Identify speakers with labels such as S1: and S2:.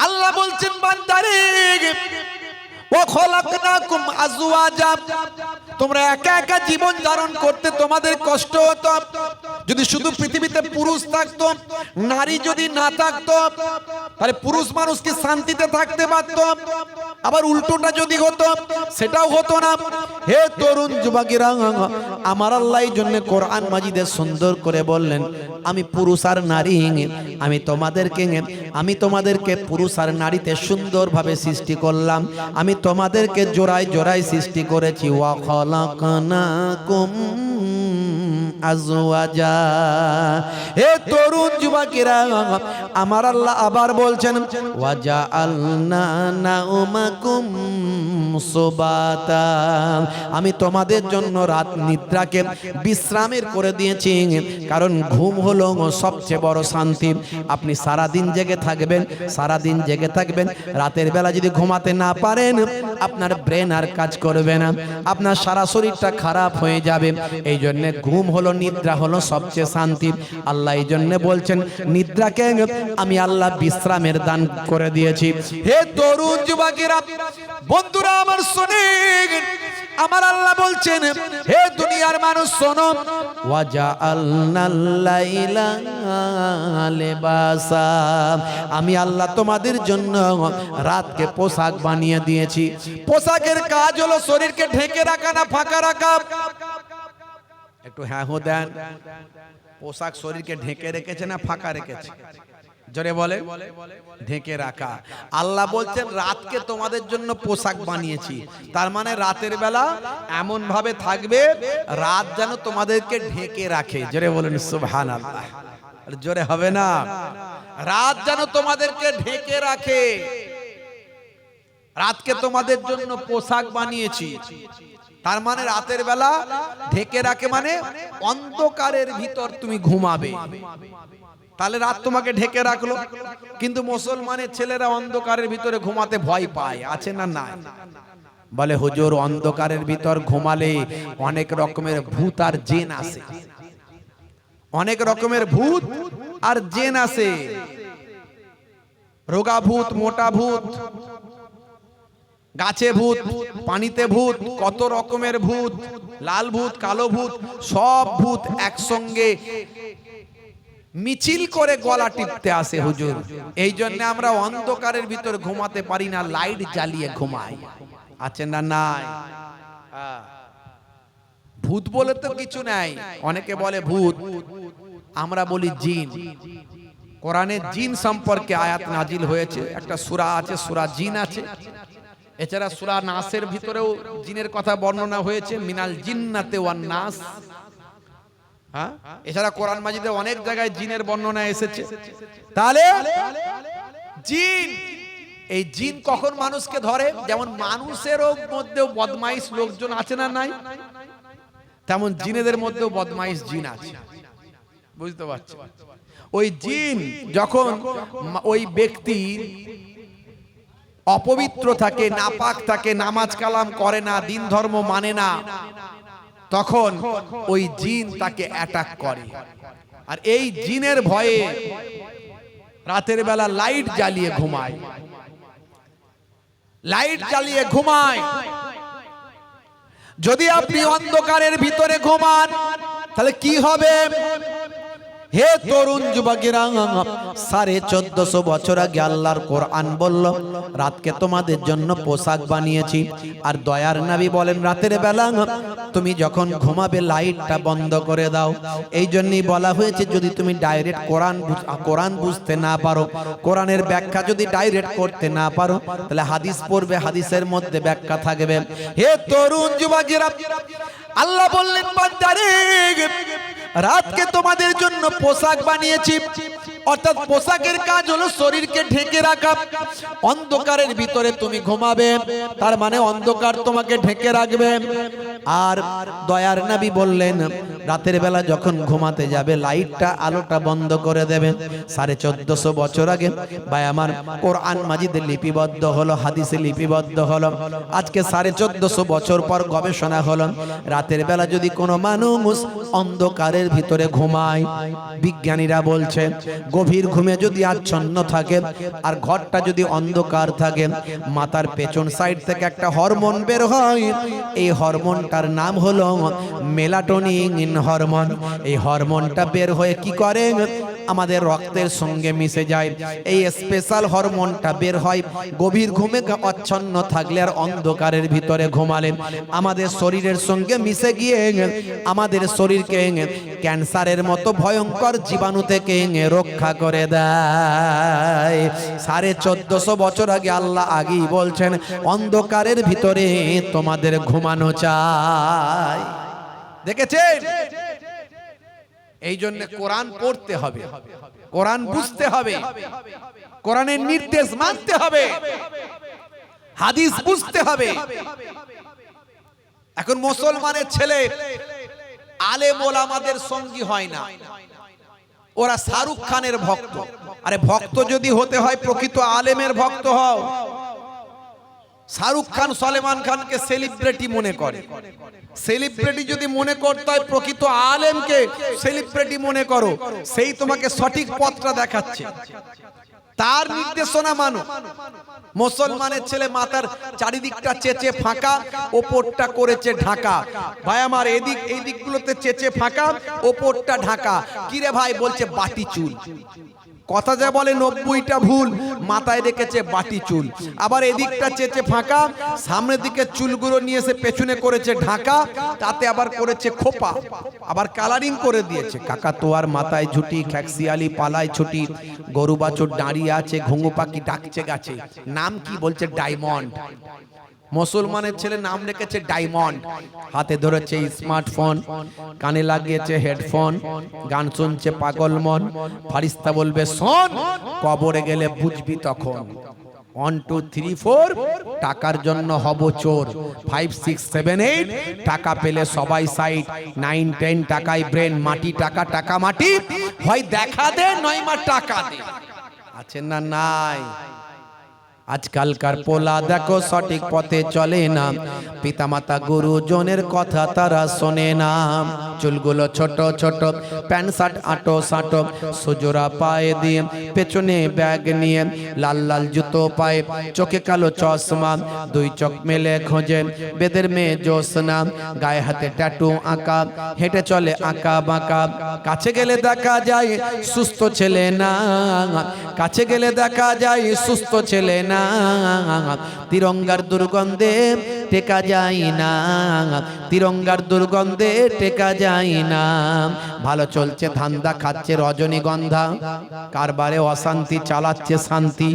S1: আল্লাহ বলছেন বান্দারে ওয়া খলাকনাকুম আজওয়াজা, তোমরা একা একা জীবন ধারণ করতে তোমাদের কষ্ট হতো। যদি শুধু পৃথিবীতে পুরুষ থাকতো, নারী যদি না থাকতো, তাহলে পুরুষ মানুষ কি শান্তিতে থাকতে পারতো? আবার উল্টোটা যদি হতো সেটাও হতো না। হে তরুণ যুবকেরা, আমার আল্লাহ এই জন্য কোরআন মাজিদে সুন্দর করে বললেন, আমি পুরুষ আর নারী, আমি তোমাদেরকে পুরুষ আর নারীতে সুন্দরভাবে সৃষ্টি করলাম। আমি তোমাদেরকে জোড়ায় জোড়ায় সৃষ্টি করেছি। ওয়া খলাকনাকুম আজওয়াজা। হে তরুণ যুবকেরা, আমার আল্লাহ আবার বলছেন ওয়া জাআলনা নাওমাকুম সুবাতা, আমি তোমাদের জন্য রাত নিদ্রাকে বিশ্রামের করে দিয়েছি। কারণ ঘুম হলো সবচেয়ে বড় শান্তি। আপনি সারাদিন জেগে থাকবেন, রাতের বেলা যদি ঘুমাতে না পারেন, আপনার ব্রেন আর কাজ করবে না, আপনার সারা শরীরটা খারাপ হয়ে যাবে। এই জন্য ঘুম হলো, নিদ্রা হলো সবচেয়ে শান্তি। আল্লাহ এই জন্য বলছেন নিদ্রাকে আমি আল্লাহ বিশ্রামের দান করে দিয়েছি। হে তরুণ যুবকেরা, বন্ধুরা আমার শুনেন, আমার আল্লাহ বলছেন হে দুনিয়ার মানুষ শোনো, ওয়া জাআলনাল লাইলা লিবাসা, আমি আল্লাহ তোমাদের জন্য রাতকে পোশাক বানিয়ে দিয়েছি। পোশাকের কাজ হলো শরীরকে ঢেকে রাখা না ফাঁকা রাখা। একটু হ্যাঁ হো দেন, পোশাক শরীরকে ঢেকে রেখেছে না ফাঁকা রেখেছে? জোরে বলে, ঢেকে রাখা। আল্লাহ বলছেন রাতকে তোমাদের জন্য পোশাক বানিয়েছি। তার মানে রাতের বেলা এমন ভাবে থাকবে রাত যেন তোমাদেরকে ঢেকে রাখে। জোরে বলেন সুবহানাল্লাহ। জোরে হবে না? রাত যেন তোমাদেরকে ঢেকে রাখে। রাতকে তোমাদের জন্য পোশাক বানিয়েছি। তার মানে রাতের বেলা ঢেকে রাখে, মানে অন্ধকারের ভিতর তুমি ঘুমাবে। তাহলে রাত তোমাকে ঢেকে রাখলো। কিন্তু মুসলমানের ছেলেরা অন্ধকারের ভিতরে ঘুমাতে ভয় পায়, আছে না নাই? বলে হুজুর অন্ধকারের ভিতর ঘুমালে অনেক রকমের ভূত আর জিন আসে, অনেক রকমের ভূত আর জিন আসে। রোগা ভূত, মোটা ভূত, গাছে ভূত, পানিতে ভূত, কত রকমের ভূত, লাল ভূত, কালো ভূত, সব ভূত একসঙ্গে মিছিল করে গলা টিপতে আসে হুজুর। এই জন্য আমরা অন্ধকারের ভিতরে ঘুমাতে পারি না, লাইট জ্বালিয়ে ঘুমাই, আছে না নাই? ভূত বলে তো কিছু নাই। অনেকে বলে ভূত, আমরা বলি জিন। কোরআনে জিন সম্পর্কে আয়াত নাজিল হয়েছে, একটা সূরা আছে, সূরা জিন আছে। এছাড়া সূরা নাসের ভিতরেও জিনের কথা বর্ণনা হয়েছে, মিনাল জিন্নাতে ওয়ান নাস। হ্যাঁ, এছাড়া কোরআন মাজিদে অনেক জায়গায় জিনের বর্ণনা এসেছে। তাহলে জিন, এই জিন কখন মানুষকে ধরে? যেমন মানুষেরও মধ্যেও বদমাইশ লোকজন আছে না নাই, তেমন জিনেদের মধ্যেও বদমাইশ জিন আছে। বুঝতে পারছো? ওই জিন যখন ওই ব্যক্তি অপবিত্র থাকে, নাপাক থাকে, নামাজ কালাম করে না, দিন ধর্ম মানে না, তখন ওই জিন তাকে অ্যাটাক করে। আর এই জিনের ভয়ে রাতের বেলা লাইট জ্বালিয়ে ঘুমায়, লাইট জ্বালিয়ে ঘুমায়। যদি আপনি অন্ধকারের ভিতরে ঘুমান তাহলে কি হবে? হে তরুণ যুবকেরা, 1450 বছর আগে আল্লাহর কোরআন বলল রাতকে তোমাদের জন্য পোশাক বানিয়েছি। আর দয়ার নবী বলেন রাতের বেলা তুমি যখন ঘুমাবে লাইটটা বন্ধ করে দাও। এই জন্যই বলা হয়েছে যদি তুমি ডাইরেক্ট কোরআন বুঝতে না পারো, কোরআনের ব্যাখ্যা যদি ডাইরেক্ট করতে না পারো, তাহলে হাদিস পড়বে, হাদিসের মধ্যে ব্যাখ্যা থাকবে। হে তরুণ যুবকেরা, আল্লাহ বললেন বান্দারে রাতকে তোমাদের জন্য পোশাক বানিয়েছি। অর্থাৎ পোশাকের কাজ হলো শরীরকে ঢেকে রাখা। অন্ধকারের ভিতরে তুমি ঘুমাবে, তার মানে অন্ধকার তোমাকে ঢেকে রাখবে। আর দয়ার নবী বললেন রাতের বেলা যখন ঘুমাতে যাবে লাইটটা, আলোটা বন্ধ করে দেবেন। 1450 বছর আগে ভাই আমার কোরআন মাজিদে লিপিবদ্ধ হলো, হাদিসে লিপিবদ্ধ হলো। আজকে 1450 বছর পর গবেষণা হলো রাতের বেলা যদি কোনো মানুষ অন্ধকারের ভিতরে ঘুমায়, বিজ্ঞানীরা বলছে গভীর ঘুমে যদি আচ্ছন্ন থাকে আর ঘরটা যদি অন্ধকার থাকে, মাথার পেছন সাইড থেকে একটা হরমোন বের হয়। এই হরমোনটার নাম হলো মেলাটোনিন হরমোন। এই হরমোনটা বের হয়ে কি করে, আমাদের রক্তের সঙ্গে মিশে যায়। এই স্পেশাল হরমোনটা বের হয় গভীর ঘুমে আচ্ছন্ন থাকলে আর অন্ধকারের ভিতরে ঘুমালে, আমাদের শরীরের সঙ্গে মিশে গিয়ে আমাদের শরীরকে ক্যান্সারের মতো ভয়ঙ্কর জীবাণু থেকে রক্ষা করে দেয়। 1450 বছর আগে আল্লাহ আগেই বলছেন অন্ধকারের ভিতরে তোমাদের ঘুমানো চাই। দেখেছেন? এই জন্য কোরআন পড়তে হবে, কোরআন বুঝতে হবে, কোরআনের নির্দেশ মানতে হবে, হাদিস বুঝতে হবে। এখন মুসলমানের ছেলে আলেম ওলামাদের সঙ্গী হয় না, ওরা শাহরুখ খানের ভক্ত। আরে ভক্ত যদি হতে হয় প্রকৃত আলেমের ভক্ত হও। শাহরুখ খান সলমান খানকে সেলিব্রিটি মনে করে, সেলিব্রিটি যদি মনে করতে হয় প্রকৃত আলেমকে সেলিব্রিটি মনে করো, সেই তোমাকে সঠিক পথটা দেখাচ্ছে, তার নির্দেশনা মানো। মুসলমানের ছেলে মাথার চারিদিকটা চেঁচে ফাঁকা, ওপরটা করেছে ঢাকা। ভাই আমার এদিক এই দিকগুলোতে চেঁচে ফাঁকা, ওপরটা ঢাকা। কিরে ভাই? বলছে বাটি চুল। কথা যা বলে 90টা ভুল, মাথায় রেখেছে বাটি চুল। আবার এদিকটা চেঁচে ফাঁকা, সামনের দিকে চুলগুলো নিয়ে এসে পেছনে করেছে ঢাকা, তাতে আবার করেছে খোপা, আবার কালারিং করে দিয়েছে। কাকা তোয়ার মাথায় ঝুটি, খ্যাক্সিয়ালি পালায় ছুটি, গরু বাছুর দাঁড়িয়ে আছে, ঘুঙু পাখি ডাকছে গাছে। নাম কি? বলছে ডায়মন্ড। মুসলমানের ছেলে নাম রেখেছে ডায়মন্ড। হাতে ধরেছে স্মার্টফোন, কানে লাগিয়েছে হেডফোন, গান শুনছে পাগল মন। ফারিস্তা বলবে শোন, কবরে গেলে বুঝবি তখন। 1 2 3 4 টাকার জন্য হব চোর। 5 6 7 8 টাকা পেলে সবাই সাইড। 9 10 টাকায় ব্রেন মাটি, টাকা টাকা মাটি। হয় দেখা দে নয় মা টাকা দে। আছে না নাই? আজকালকার পোলা দেখো সঠিক পথে চলে না, পিতামাতা গুরুজনের কথা তারা শোনে না। চুলগুলো ছোট ছোট, প্যান্ট শার্ট আটো সাটো, সুজোরা পায়ে দিয়ে, পেছনে ব্যাগ নিয়ে, লাল লাল জুতো পায়ে, চোখে কালো চশমা, 2 চোখ মেলে খোঁজে বেদের মেয়ে জোসনা, গায়ে হাতে ট্যাটু আঁকা, হেঁটে চলে আঁকা বাঁকা। কাছে গেলে দেখা যায় সুস্থ ছেলে না, কাছে গেলে দেখা যায় সুস্থ ছেলে না। তিরঙ্গার দুর্গন্ধে টেকা যায় না, তিরঙ্গার দুর্গন্ধে টেকা যায় না। ভালো চলছে ধান্দা, খাচ্ছে রজনীগন্ধা, কারবারে অশান্তি চালাচ্ছে শান্তি।